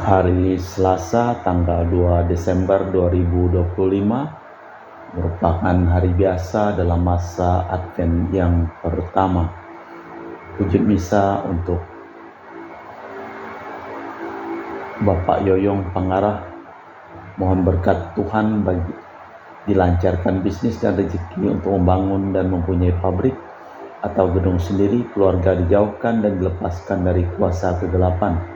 Hari Selasa tanggal 2 Desember 2025 merupakan hari biasa dalam masa Advent yang pertama. Wujud misa untuk Bapak Yoyong Pangarah. Mohon berkat Tuhan bagi dilancarkan bisnis dan rezeki untuk membangun dan mempunyai pabrik atau gedung sendiri, keluarga dijauhkan dan dilepaskan dari kuasa kegelapan.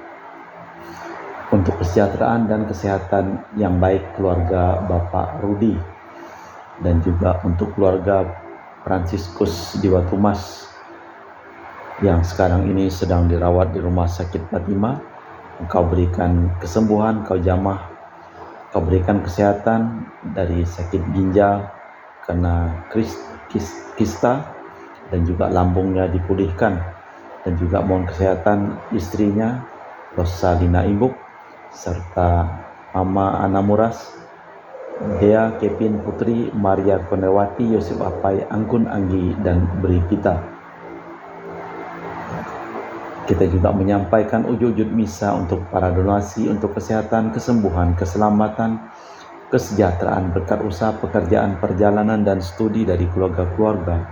Untuk kesejahteraan dan kesehatan yang baik keluarga Bapak Rudi, dan juga untuk keluarga Fransiskus Diwatumas yang sekarang ini sedang dirawat di Rumah Sakit Fatima. Engkau berikan kesembuhan, Kau jamah, Kau berikan kesehatan dari sakit ginjal karena kista, dan juga lambungnya dipulihkan, dan juga mohon kesehatan istrinya Rosalina Imbuk serta Mama Ana Muras, Dea Kevin Putri, Maria Konewati, Yosef Apai, Anggun Anggi, dan Brigita. Kita juga menyampaikan ujud-ujud misa untuk para donasi untuk kesehatan, kesembuhan, keselamatan, kesejahteraan, berkat usaha, pekerjaan, perjalanan, dan studi dari keluarga-keluarga.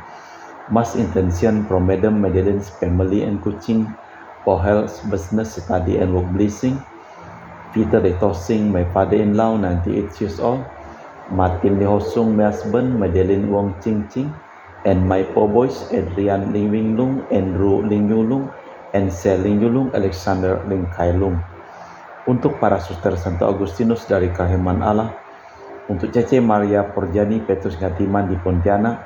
Mass intention from Madam Madeline's family and Kuching for health, business, study, and work blessing. Peter Retosing, my father-in-law, 98 years old. Martin Lihosung, my husband. Madeline Wong Ching Ching. And my four boys, Adrian Ling Wing Lung, Andrew Ling Yulung, and Sel Ling Yulung, Alexander Ling Kai Lung. Untuk para suster Santo Agustinus dari Kaheman Allah. Untuk Cece Maria Porjani Petrus Ngatiman di Pontianak.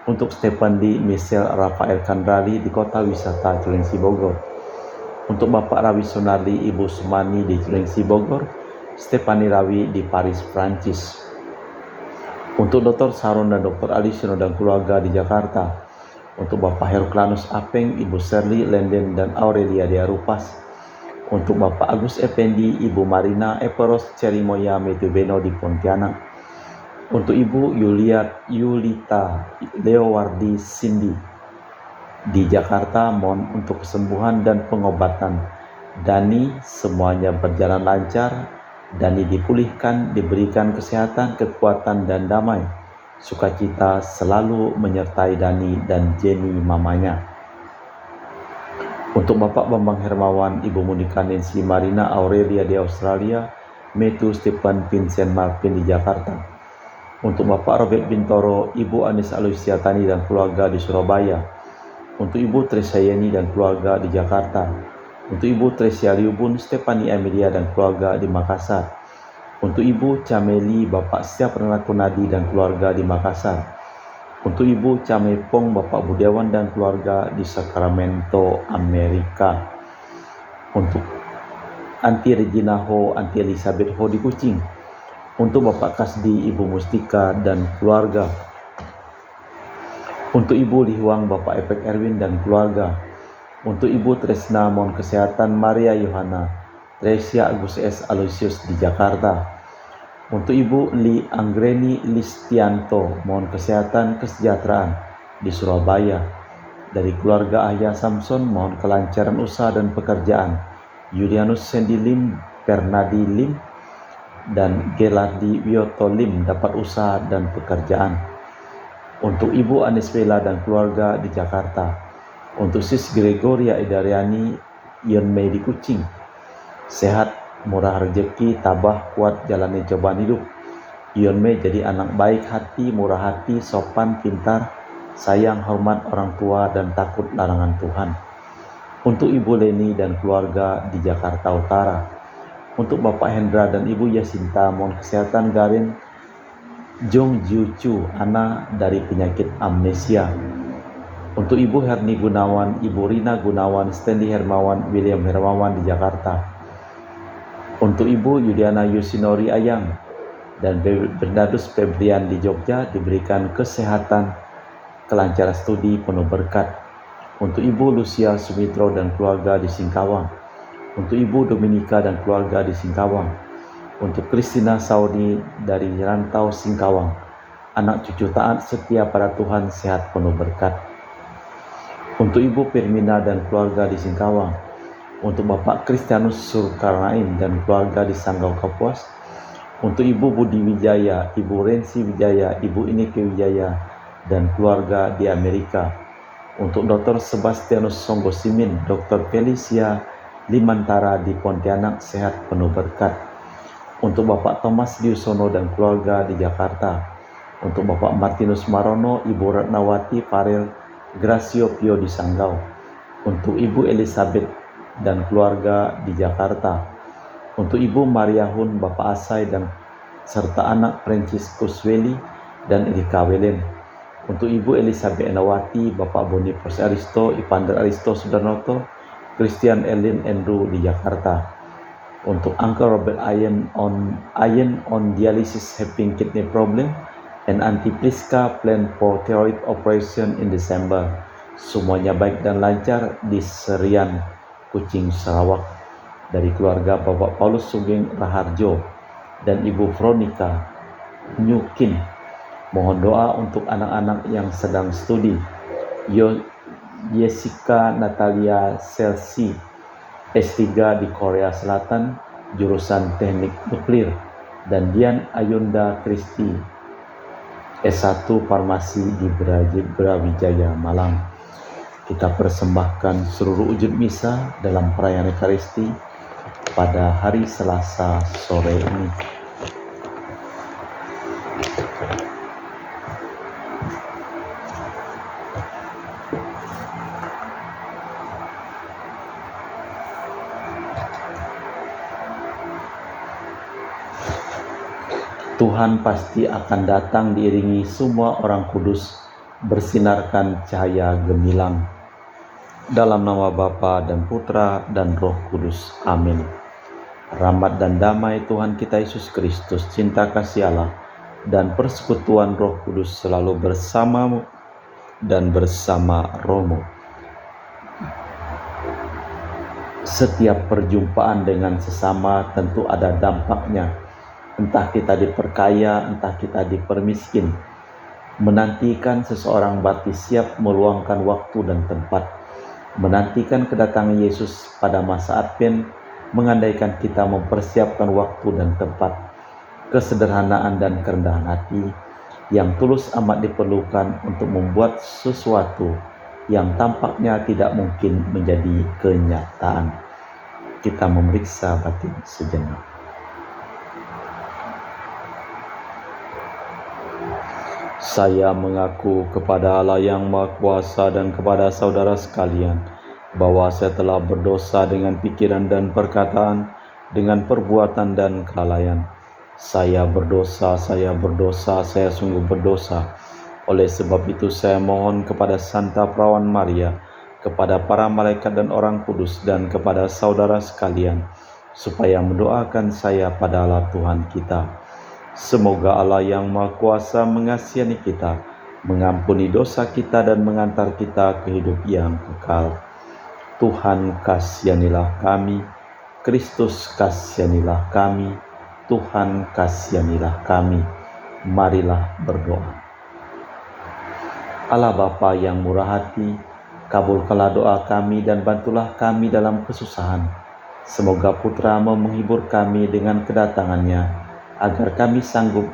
Untuk Stephen Di Michelle Rafael Kandrali di Kota Wisata Cilengsi Bogor. Untuk Bapak Rawi Sonardi, Ibu Sumani di Cilengsi Bogor. Stefani Rawi di Paris, Prancis. Untuk Dr. Saron dan Dr. Alisino dan keluarga di Jakarta. Untuk Bapak Herklanus Apeng, Ibu Shirley Lenden dan Aurelia Diarupas. Untuk Bapak Agus Effendi, Ibu Marina Eperos Cerimoya Metubeno di Pontianak. Untuk Ibu Yulita Leowardi Cindy di Jakarta, mohon untuk kesembuhan dan pengobatan Dani, semuanya berjalan lancar. Dani dipulihkan, diberikan kesehatan, kekuatan, dan damai. Sukacita selalu menyertai Dani dan Jenny mamanya. Untuk Bapak Bambang Hermawan, Ibu Monika Nancy Marina Aurelia di Australia, Metu Stephen Vincent Marvin di Jakarta. Untuk Bapak Robert Bintoro, Ibu Anis Aloysia Tani dan keluarga di Surabaya. Untuk Ibu Tresia Yeni dan keluarga di Jakarta. Untuk Ibu Tresia Liubun, Stefani Amelia dan keluarga di Makassar. Untuk Ibu Cameli, Bapak Setiap Kunadi dan keluarga di Makassar. Untuk Ibu Camepong, Bapak Budiawan dan keluarga di Sacramento, Amerika. Untuk Anti Regina Ho, Anti Elizabeth Ho di Kucing. Untuk Bapak Kasdi, Ibu Mustika dan keluarga. Untuk Ibu Lihuang, Bapak Epek Erwin dan keluarga. Untuk Ibu Tresna, mohon kesehatan Maria Yohana Tresia Agus S. Aloysius di Jakarta. Untuk Ibu Li Anggreni Listianto, mohon kesehatan, kesejahteraan di Surabaya. Dari keluarga Ahya Samson, mohon kelancaran usaha dan pekerjaan. Julianus Sendi Lim, Bernadi Lim, dan Gelardi Wioto Lim dapat usaha dan pekerjaan. Untuk Ibu Anis Vela dan keluarga di Jakarta. Untuk Sis Gregoria Idariani Yonmei di Kucing. Sehat, murah rezeki, tabah, kuat jalani cobaan hidup. Yonmei jadi anak baik hati, murah hati, sopan, pintar, sayang, hormat orang tua, dan takut larangan Tuhan. Untuk Ibu Leni dan keluarga di Jakarta Utara. Untuk Bapak Hendra dan Ibu Yasinta, mohon kesehatan Garin Jong Ju Ana dari penyakit amnesia. Untuk Ibu Herni Gunawan, Ibu Rina Gunawan, Stanley Hermawan, William Hermawan di Jakarta. Untuk Ibu Yudiana Yusinori Ayang dan Bernardus Febrian di Jogja diberikan kesehatan, kelancaran studi penuh berkat. Untuk Ibu Lucia Sumitro dan keluarga di Singkawang. Untuk Ibu Dominika dan keluarga di Singkawang. Untuk Christina Saudi dari Rantau Singkawang, anak cucu taat setia pada Tuhan, sehat penuh berkat. Untuk Ibu Firmina dan keluarga di Singkawang. untuk Bapak Kristianus Zulkarnain dan keluarga di Sanggau Kapuas, untuk Ibu Budi Wijaya, Ibu Rensi Wijaya, Ibu Ineke Wijaya, dan keluarga di Amerika, untuk Dr. Sebastianus Songgo Simin, Dr. Felicia Limantara di Pontianak sehat penuh berkat, untuk Bapak Thomas Diusono dan keluarga di Jakarta, untuk Bapak Martinus Marono, Ibu Ratnawati Farel Gracio Pio di Sanggau, untuk Ibu Elizabeth dan keluarga di Jakarta, untuk Ibu Maria Hun, Bapak Asai dan serta anak Franciscus Weli dan Erika Welen, untuk Ibu Elizabeth Enawati, Bapak Boniface Aristo, Ivander Aristo Sudarnoto, Christian Elin Andrew di Jakarta, untuk Uncle Robert Ian on dialysis having kidney problem, and Auntie Priska plan for thyroid operation in December. Semuanya baik dan lancar di Serian, Kucing, Sarawak. Dari keluarga Bapak Paulus Sugeng Raharjo dan Ibu Veronica Nyukin. Mohon doa untuk anak-anak yang sedang studi. Jessica Natalia Selsi, S3 di Korea Selatan, jurusan Teknik Nuklir, dan Dian Ayunda Kristi, S1 Farmasi di Brawijaya, Malang. Kita persembahkan seluruh wujud misa dalam perayaan Ekaristi pada hari Selasa sore ini. Tuhan pasti akan datang diiringi semua orang kudus, bersinarkan cahaya gemilang. Dalam nama Bapa dan Putra dan Roh Kudus. Amin. Rahmat dan damai Tuhan kita Yesus Kristus, cinta kasih Allah, dan persekutuan Roh Kudus selalu bersamamu dan bersama rohmu. Setiap perjumpaan dengan sesama tentu ada dampaknya. Entah kita diperkaya, entah kita dipermiskin. Menantikan seseorang berarti siap meluangkan waktu dan tempat. Menantikan kedatangan Yesus pada masa Advent, mengandaikan kita mempersiapkan waktu dan tempat. Kesederhanaan dan kerendahan hati yang tulus amat diperlukan untuk membuat sesuatu yang tampaknya tidak mungkin menjadi kenyataan. Kita memeriksa batin sejenak. Saya mengaku kepada Allah yang Maha Kuasa dan kepada saudara sekalian bahwa saya telah berdosa dengan pikiran dan perkataan, dengan perbuatan dan kelalaian. Saya berdosa, saya sungguh berdosa. Oleh sebab itu saya mohon kepada Santa Perawan Maria, kepada para malaikat dan orang kudus, dan kepada saudara sekalian, supaya mendoakan saya pada Allah Tuhan kita. Semoga Allah yang Maha Kuasa mengasihani kita, mengampuni dosa kita dan mengantar kita ke hidup yang kekal. Tuhan kasihanilah kami, Kristus kasihanilah kami, Tuhan kasihanilah kami. Marilah berdoa. Allah Bapa yang murah hati, kabulkanlah doa kami dan bantulah kami dalam kesusahan. Semoga Putra menghibur kami dengan kedatangannya, agar kami sanggup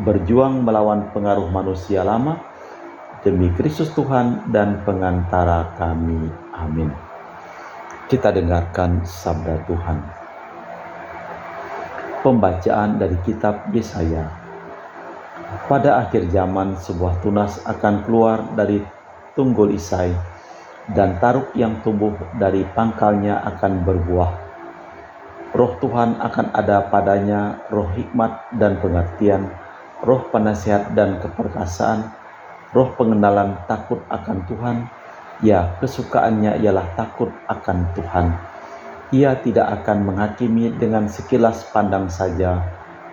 berjuang melawan pengaruh manusia lama, demi Kristus Tuhan dan pengantara kami. Amin. Kita dengarkan sabda Tuhan. Pembacaan dari kitab Yesaya. Pada akhir zaman sebuah tunas akan keluar dari tunggul Isai, dan taruk yang tumbuh dari pangkalnya akan berbuah. Roh Tuhan akan ada padanya, roh hikmat dan pengertian, roh penasihat dan keperkasaan, roh pengenalan takut akan Tuhan. Ya, kesukaannya ialah takut akan Tuhan. Ia tidak akan menghakimi dengan sekilas pandang saja,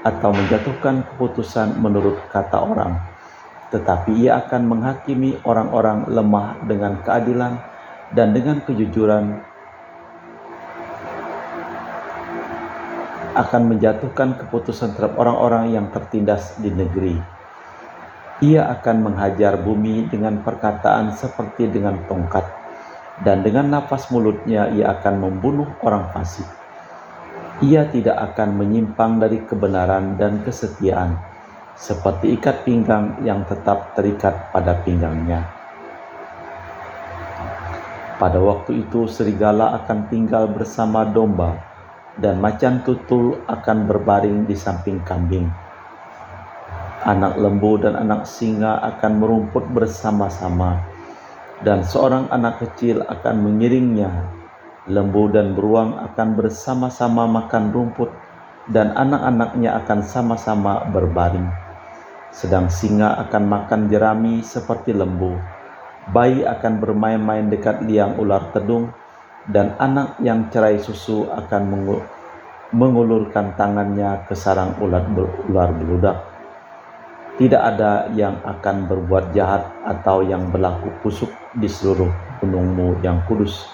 atau menjatuhkan keputusan menurut kata orang, tetapi ia akan menghakimi orang-orang lemah dengan keadilan dan dengan kejujuran, akan menjatuhkan keputusan terhadap orang-orang yang tertindas di negeri. Ia akan menghajar bumi dengan perkataan seperti dengan tongkat. dan dengan nafas mulutnya ia akan membunuh orang fasik. Ia tidak akan menyimpang dari kebenaran dan kesetiaan, seperti ikat pinggang yang tetap terikat pada pinggangnya. Pada waktu itu serigala akan tinggal bersama domba, dan macan tutul akan berbaring di samping kambing. Anak lembu dan anak singa akan merumput bersama-sama, dan seorang anak kecil akan mengiringnya. Lembu dan beruang akan bersama-sama makan rumput, dan anak-anaknya akan sama-sama berbaring. Sedang singa akan makan jerami seperti lembu. Bayi akan bermain-main dekat liang ular tedung, dan anak yang cerai susu akan mengulurkan tangannya ke sarang ular beludak. Tidak ada yang akan berbuat jahat atau yang berlaku busuk di seluruh gunungmu yang kudus,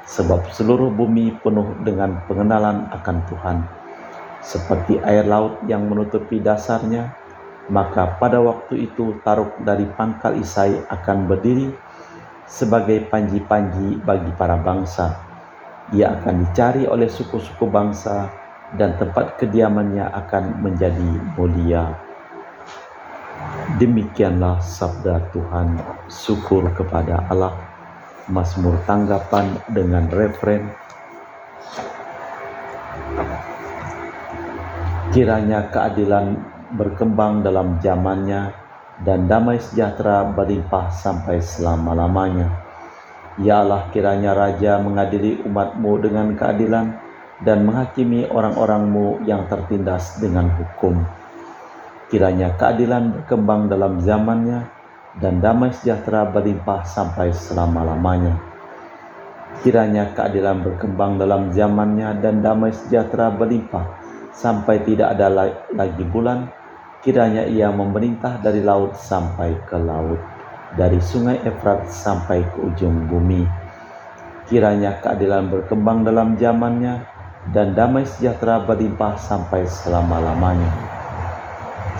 sebab seluruh bumi penuh dengan pengenalan akan Tuhan. Seperti air laut yang menutupi dasarnya, maka pada waktu itu Taruk dari pangkal Isai akan berdiri sebagai panji-panji bagi para bangsa. Ia akan dicari oleh suku-suku bangsa, dan tempat kediamannya akan menjadi mulia. Demikianlah sabda Tuhan. Syukur kepada Allah. Mazmur tanggapan dengan refren, kiranya keadilan berkembang dalam zamannya, dan damai sejahtera berlimpah sampai selama-lamanya. Ya Allah, kiranya Raja mengadili umat-Mu dengan keadilan, dan menghakimi orang-orang-Mu yang tertindas dengan hukum. Kiranya keadilan berkembang dalam zamannya, dan damai sejahtera berlimpah sampai selama-lamanya. Kiranya keadilan berkembang dalam zamannya, dan damai sejahtera berlimpah sampai tidak ada lagi bulan. Kiranya ia memerintah dari laut sampai ke laut, dari sungai Efrat sampai ke ujung bumi. Kiranya keadilan berkembang dalam zamannya, dan damai sejahtera berlimpah sampai selama-lamanya.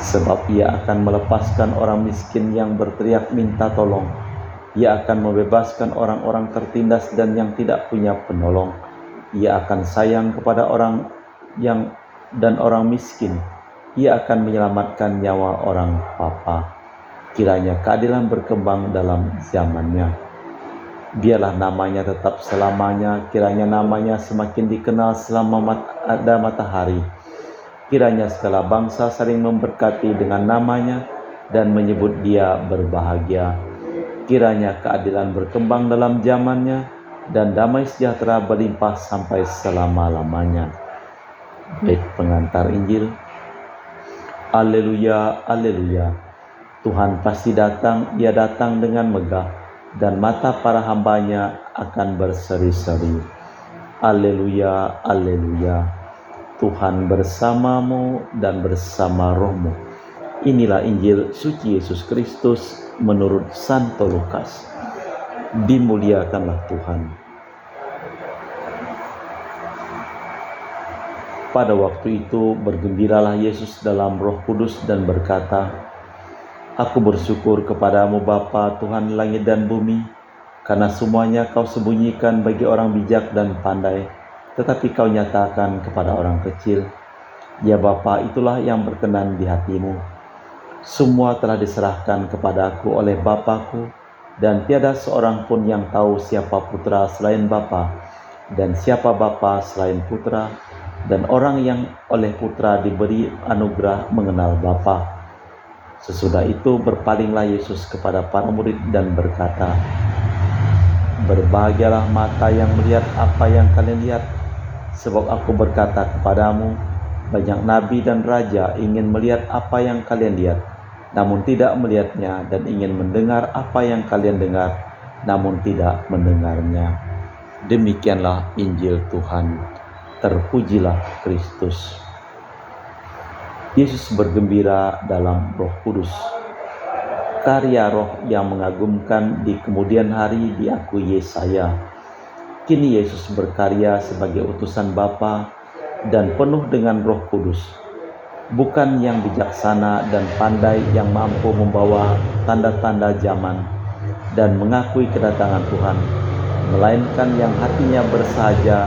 Sebab ia akan melepaskan orang miskin yang berteriak minta tolong. Ia akan membebaskan orang-orang tertindas dan yang tidak punya penolong. Ia akan sayang kepada orang miskin. Ia akan menyelamatkan nyawa orang papa. Kiranya keadilan berkembang dalam zamannya. Biarlah namanya tetap selamanya. Kiranya namanya semakin dikenal selama ada matahari. Kiranya segala bangsa saling memberkati dengan namanya dan menyebut dia berbahagia. Kiranya keadilan berkembang dalam zamannya, dan damai sejahtera berlimpah sampai selama-lamanya. Bait pengantar Injil. Alleluia, alleluia. Tuhan pasti datang, Ia datang dengan megah, dan mata para hambanya akan berseri-seri. Alleluia, alleluia. Tuhan bersamamu dan bersama rohmu. Inilah Injil suci Yesus Kristus menurut Santo Lukas. Dimuliakanlah Tuhan. Pada waktu itu bergembiralah Yesus dalam Roh Kudus dan berkata, Aku bersyukur kepadamu Bapa, Tuhan langit dan bumi, karena semuanya Kau sembunyikan bagi orang bijak dan pandai, tetapi Kau nyatakan kepada orang kecil. Ya Bapa, itulah yang berkenan di hatimu. Semua telah diserahkan kepadaku oleh Bapa-Ku, dan tiada seorang pun yang tahu siapa Putra selain Bapa, dan siapa Bapa selain Putra, dan orang yang oleh Putra diberi anugerah mengenal Bapa. Sesudah itu berpalinglah Yesus kepada para murid dan berkata, Berbahagialah mata yang melihat apa yang kalian lihat, sebab aku berkata kepadamu, banyak nabi dan raja ingin melihat apa yang kalian lihat, namun tidak melihatnya, dan ingin mendengar apa yang kalian dengar, namun tidak mendengarnya. Demikianlah Injil Tuhan. Terpujilah Kristus. Yesus bergembira dalam Roh Kudus. Karya Roh yang mengagumkan di kemudian hari diakui Yesaya. Kini Yesus berkarya sebagai utusan Bapa dan penuh dengan Roh Kudus. Bukan yang bijaksana dan pandai yang mampu membawa tanda-tanda zaman dan mengakui kedatangan Tuhan, melainkan yang hatinya bersahaja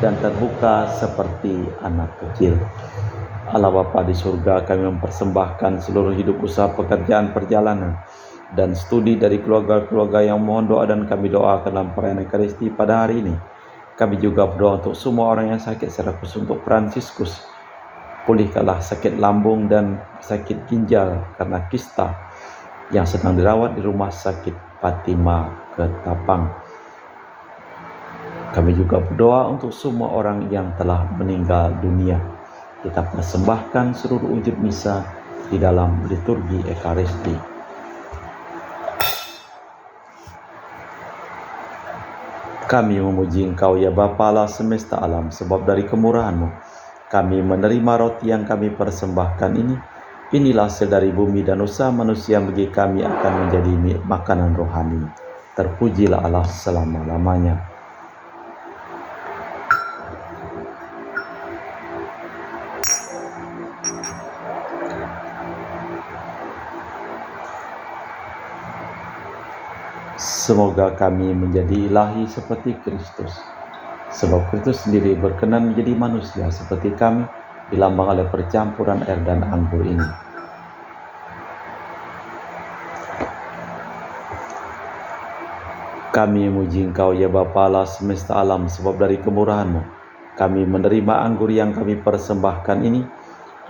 dan terbuka seperti anak kecil. Allah Bapa di surga, kami mempersembahkan seluruh hidup, usaha, pekerjaan, perjalanan, dan studi dari keluarga-keluarga yang mohon doa dan kami doakan dalam perayaan Ekaristi pada hari ini. Kami juga berdoa untuk semua orang yang sakit, secara khusus untuk Fransiskus. Pulihkanlah sakit lambung dan sakit ginjal karena kista yang sedang dirawat di rumah sakit Fatima Ketapang. Kami juga berdoa untuk semua orang yang telah meninggal dunia. Kita persembahkan seluruh wujud misa di dalam liturgi Ekaristi. Kami memuji Engkau ya Bapa Allah semesta alam, sebab dari kemurahan-Mu kami menerima roti yang kami persembahkan ini. Inilah hasil dari bumi dan usaha manusia, bagi kami akan menjadi makanan rohani. Terpujilah Allah selama-lamanya. Semoga kami menjadi ilahi seperti Kristus. Sebab Kristus sendiri berkenan menjadi manusia seperti kami, dilambang oleh percampuran air dan anggur ini. Kami memuji Engkau ya Bapa Allah semesta alam, sebab dari kemurahan-Mu kami menerima anggur yang kami persembahkan ini.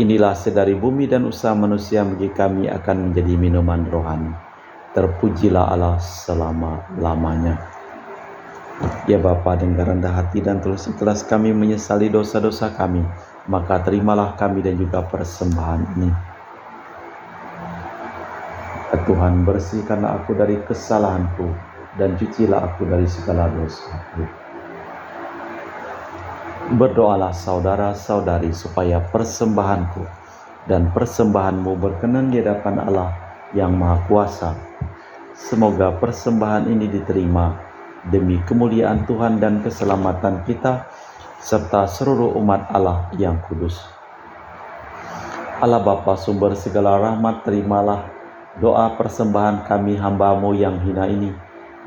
Inilah hasil dari bumi dan usaha manusia, bagi kami akan menjadi minuman rohani. Terpujilah Allah selama-lamanya. Ya Bapa, dengan rendah hati dan tulus ikhlas kami menyesali dosa-dosa kami, maka terimalah kami dan juga persembahan ini. Tuhan, bersihkanlah aku dari kesalahanku dan cucilah aku dari segala dosaku. Berdoalah saudara-saudari supaya persembahanku dan persembahanmu berkenan di hadapan Allah yang Maha Kuasa. Semoga persembahan ini diterima demi kemuliaan Tuhan dan keselamatan kita serta seluruh umat Allah yang kudus. Allah Bapa sumber segala rahmat, terimalah doa persembahan kami hamba-Mu yang hina ini.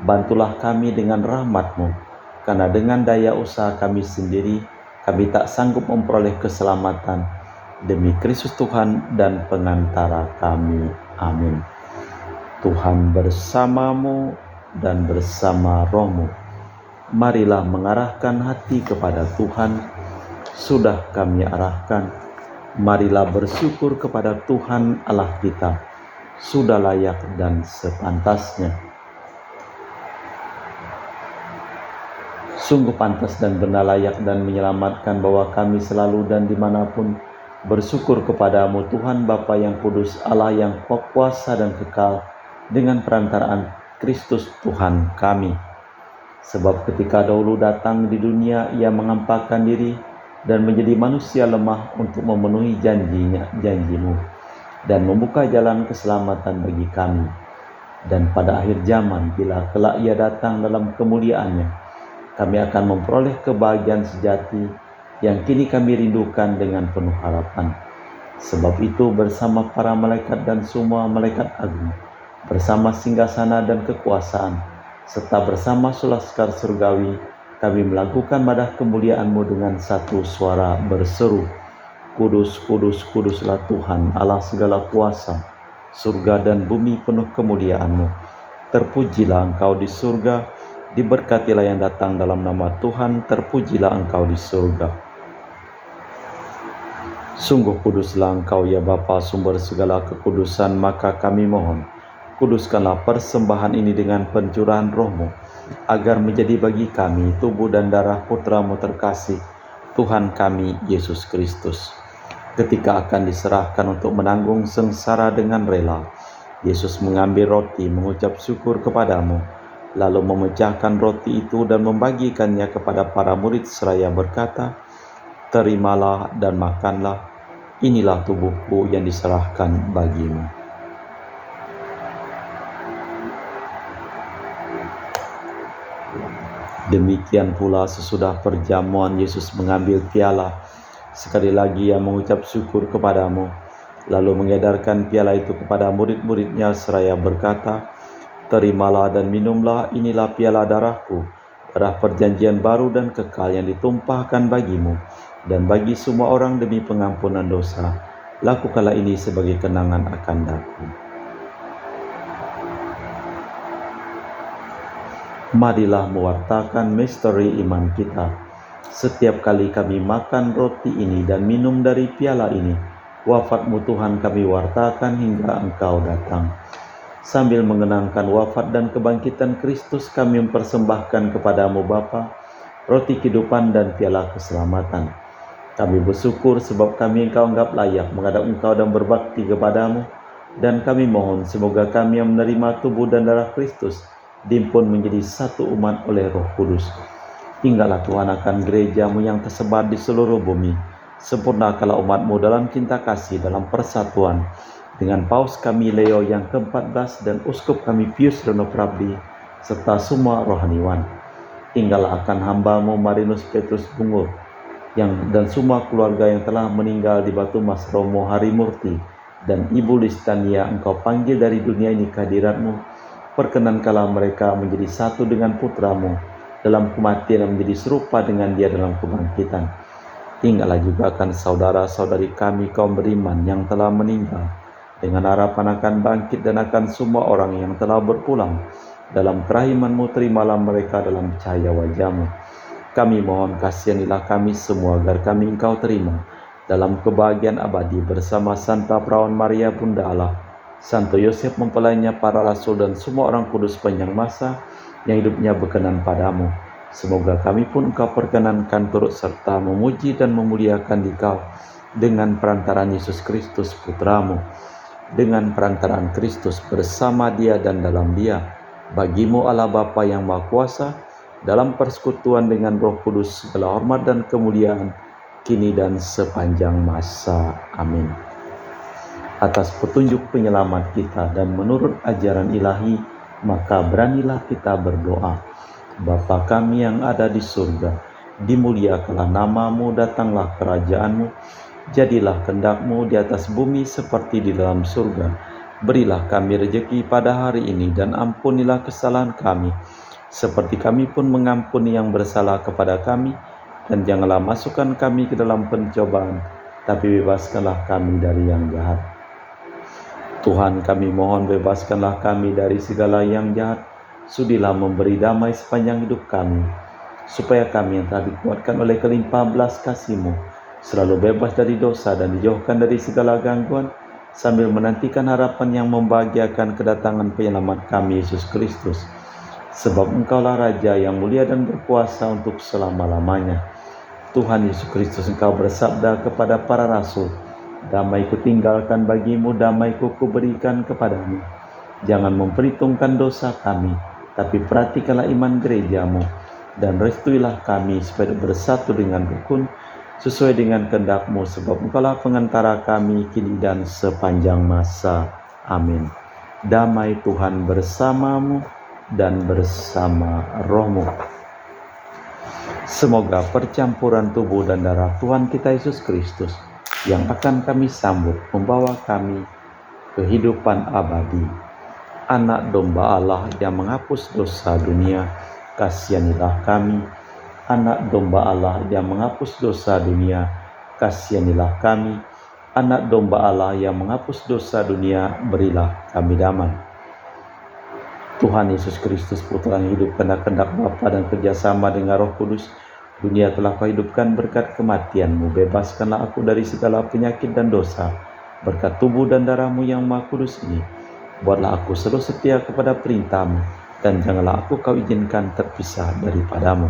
Bantulah kami dengan rahmat-Mu, karena dengan daya usaha kami sendiri kami tak sanggup memperoleh keselamatan. Demi Kristus Tuhan dan pengantara kami. Amin. Tuhan bersamamu dan bersama rohmu. Marilah mengarahkan hati kepada Tuhan. Sudah kami arahkan, marilah bersyukur kepada Tuhan Allah kita. Sudah layak dan sepantasnya. Sungguh pantas dan benar, layak dan menyelamatkan bahwa kami selalu dan dimanapun bersyukur kepadamu Tuhan Bapa yang kudus, Allah yang kuasa dan kekal, dengan perantaraan Kristus Tuhan kami. Sebab ketika dahulu datang di dunia, Ia mengampakkan diri dan menjadi manusia lemah untuk memenuhi janji-Mu dan membuka jalan keselamatan bagi kami. Dan pada akhir zaman, bila kelak Ia datang dalam kemuliaan-Nya, kami akan memperoleh kebahagiaan sejati yang kini kami rindukan dengan penuh harapan. Sebab itu bersama para malaikat dan semua malaikat agung, bersama singgasana dan kekuasaan, serta bersama sulaskar surgawi, kami melakukan madah kemuliaan-Mu dengan satu suara berseru, Kudus, kudus, kuduslah Tuhan Allah segala kuasa, surga dan bumi penuh kemuliaan-Mu. Terpujilah Engkau di surga, diberkatilah yang datang dalam nama Tuhan, terpujilah Engkau di surga. Sungguh kuduslah Engkau ya Bapa, sumber segala kekudusan, maka kami mohon, kuduskanlah persembahan ini dengan pencurahan Roh-Mu, agar menjadi bagi kami tubuh dan darah Putra-Mu terkasih, Tuhan kami Yesus Kristus. Ketika akan diserahkan untuk menanggung sengsara dengan rela, Yesus mengambil roti, mengucap syukur kepadamu, lalu memecahkan roti itu dan membagikannya kepada para murid seraya berkata, terimalah dan makanlah, inilah tubuhku yang diserahkan bagimu. Demikian pula sesudah perjamuan Yesus mengambil piala, sekali lagi Ia mengucap syukur kepadamu, lalu mengedarkan piala itu kepada murid-muridnya seraya berkata, terimalah dan minumlah, inilah piala darahku darah perjanjian baru dan kekal yang ditumpahkan bagimu dan bagi semua orang demi pengampunan dosa. Lakukanlah ini sebagai kenangan akan daku. Marilah mewartakan misteri iman kita. Setiap kali kami makan roti ini dan minum dari piala ini, wafat-Mu Tuhan kami wartakan hingga Engkau datang. Sambil mengenangkan wafat dan kebangkitan Kristus, kami mempersembahkan kepadamu Bapa, roti kehidupan dan piala keselamatan. Kami bersyukur sebab kami Engkau anggap layak menghadap Engkau dan berbakti kepadamu, dan kami mohon semoga kami yang menerima tubuh dan darah Kristus dihimpun menjadi satu umat oleh Roh Kudus. Tinggallah Tuhan akan gereja-Mu yang tersebar di seluruh bumi. Sempurnakanlah umat-Mu dalam cinta kasih, dalam persatuan dengan Paus kami Leo yang ke-14 dan Uskup kami Pius Reno Prabdi serta semua rohaniwan. Tinggallah akan hamba-Mu Marinus Petrus Bungur dan semua keluarga yang telah meninggal di Batu Mas Romo Harimurti dan Ibu Listania. Engkau panggil dari dunia ini kehadirat-Mu. Perkenankanlah mereka menjadi satu dengan putra-Mu dalam kematian dan menjadi serupa dengan Dia dalam kebangkitan. Tinggallah juga akan saudara-saudari kami kaum beriman yang telah meninggal, dengan harapan akan bangkit dan akan semua orang yang telah berpulang. Dalam kerahiman-Mu terimalah mereka dalam cahaya wajah-Mu. Kami mohon kasihanilah kami semua agar kami Engkau terima dalam kebahagiaan abadi bersama Santa Perawan Maria Bunda Allah, Santo Yosef mempelainya, para rasul dan semua orang kudus sepanjang masa yang hidupnya berkenan padamu. Semoga kami pun Engkau perkenankan turut serta memuji dan memuliakan Dikau dengan perantaraan Yesus Kristus Putra-Mu, dengan perantaraan Kristus bersama Dia dan dalam Dia. Bagimu Allah Bapa yang Maha Kuasa, dalam persekutuan dengan Roh Kudus, segala hormat dan kemuliaan kini dan sepanjang masa. Amin. Atas petunjuk penyelamat kita dan menurut ajaran ilahi, maka beranilah kita berdoa. Bapa kami yang ada di surga, dimuliakanlah nama-Mu, datanglah kerajaan-Mu, jadilah kehendak-Mu di atas bumi seperti di dalam surga. Berilah kami rejeki pada hari ini dan ampunilah kesalahan kami, seperti kami pun mengampuni yang bersalah kepada kami, dan janganlah masukkan kami ke dalam pencobaan, tapi bebaskanlah kami dari yang jahat. Tuhan, kami mohon bebaskanlah kami dari segala yang jahat. Sudilah memberi damai sepanjang hidup kami, supaya kami yang telah dikuatkan oleh kelimpahan belas kasih-Mu selalu bebas dari dosa dan dijauhkan dari segala gangguan, sambil menantikan harapan yang membahagiakan kedatangan penyelamat kami, Yesus Kristus. Sebab Engkaulah Raja yang mulia dan berkuasa untuk selama-lamanya. Tuhan Yesus Kristus, Engkau bersabda kepada para rasul, "Damai kutinggalkan bagimu, damai kuberikan kepadamu. Jangan memperhitungkan dosa kami, tapi perhatikanlah iman gereja-Mu, dan restuilah kami supaya bersatu dengan rukun, sesuai dengan kehendak-Mu, sebab Engkaulah pengantara kami kini dan sepanjang masa. Amin." Damai Tuhan bersamamu dan bersama rohmu. Semoga percampuran tubuh dan darah Tuhan kita Yesus Kristus yang akan kami sambut membawa kami kehidupan abadi. Anak domba Allah yang menghapus dosa dunia, kasihanilah kami. Anak domba Allah yang menghapus dosa dunia, kasihanilah kami. Anak domba Allah yang menghapus dosa dunia, berilah kami damai. Tuhan Yesus Kristus, Putra yang hidup karena kehendak Bapa dan kerjasama dengan Roh Kudus, dunia telah Kau hidupkan berkat kematian-Mu. Bebaskanlah aku dari segala penyakit dan dosa, berkat tubuh dan darah-Mu yang Maha Kudus ini. Buatlah aku selalu setia kepada perintah-Mu, dan janganlah aku Kau izinkan terpisah daripada-Mu.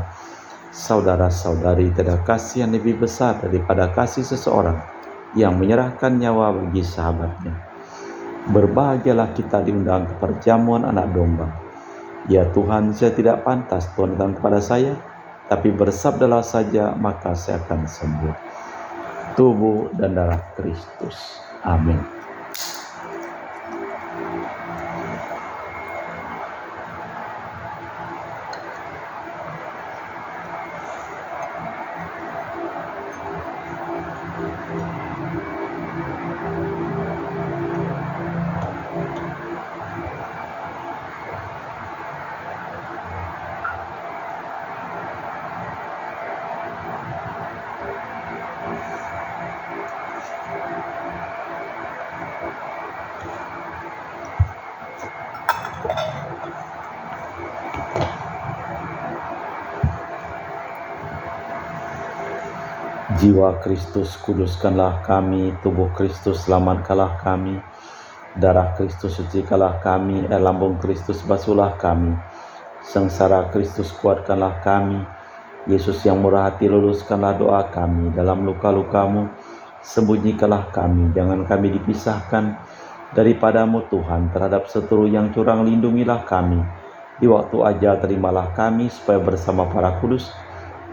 Saudara-saudari, tiada kasih yang lebih besar daripada kasih seseorang yang menyerahkan nyawa bagi sahabatnya. Berbahagialah kita diundang ke perjamuan anak domba. Ya Tuhan, saya tidak pantas Tuhan datang kepada saya, tapi bersabdalah saja, maka saya akan sembuh. Tubuh dan darah Kristus. Amin. Jiwa Kristus kuduskanlah kami, tubuh Kristus selamatkanlah kami, darah Kristus sucikanlah kami, air lambung Kristus basuhlah kami, sengsara Kristus kuatkanlah kami, Yesus yang murah hati luluskanlah doa kami, dalam luka-lukamu sembunyikanlah kami, jangan kami dipisahkan daripadamu Tuhan, terhadap seteru yang curang lindungilah kami, di waktu ajal terimalah kami, supaya bersama para kudus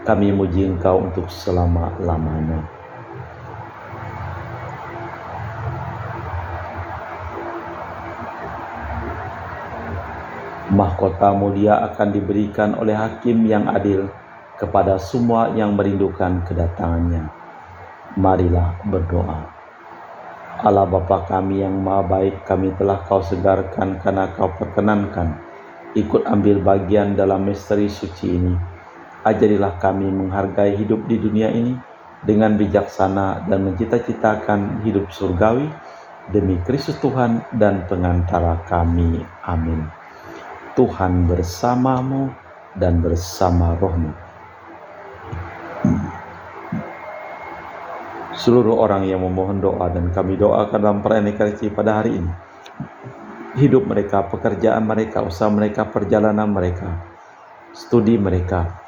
kami muji Engkau untuk selama-lamanya. Mahkota mulia akan diberikan oleh Hakim yang adil kepada semua yang merindukan kedatangannya. Marilah berdoa. Allah Bapa kami yang Maha Baik, kami telah Kau segarkan karena Kau perkenankan ikut ambil bagian dalam misteri suci ini. Ajarilah kami menghargai hidup di dunia ini dengan bijaksana dan mencita-citakan hidup surgawi demi Kristus Tuhan dan pengantara kami. Amin. Tuhan bersamamu dan bersama rohmu. Seluruh orang yang memohon doa dan kami doakan dalam perayaan Ekaristi pada hari ini, hidup mereka, pekerjaan mereka, usaha mereka, perjalanan mereka, studi mereka,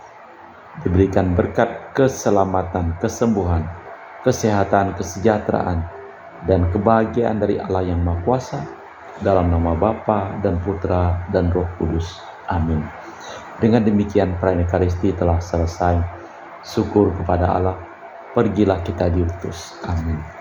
diberikan berkat keselamatan, kesembuhan, kesehatan, kesejahteraan, dan kebahagiaan dari Allah yang Maha Kuasa, dalam nama Bapa dan Putra dan Roh Kudus. Amin. Dengan demikian perayaan Ekaristi telah selesai. Syukur kepada Allah. Pergilah kita diutus. Amin.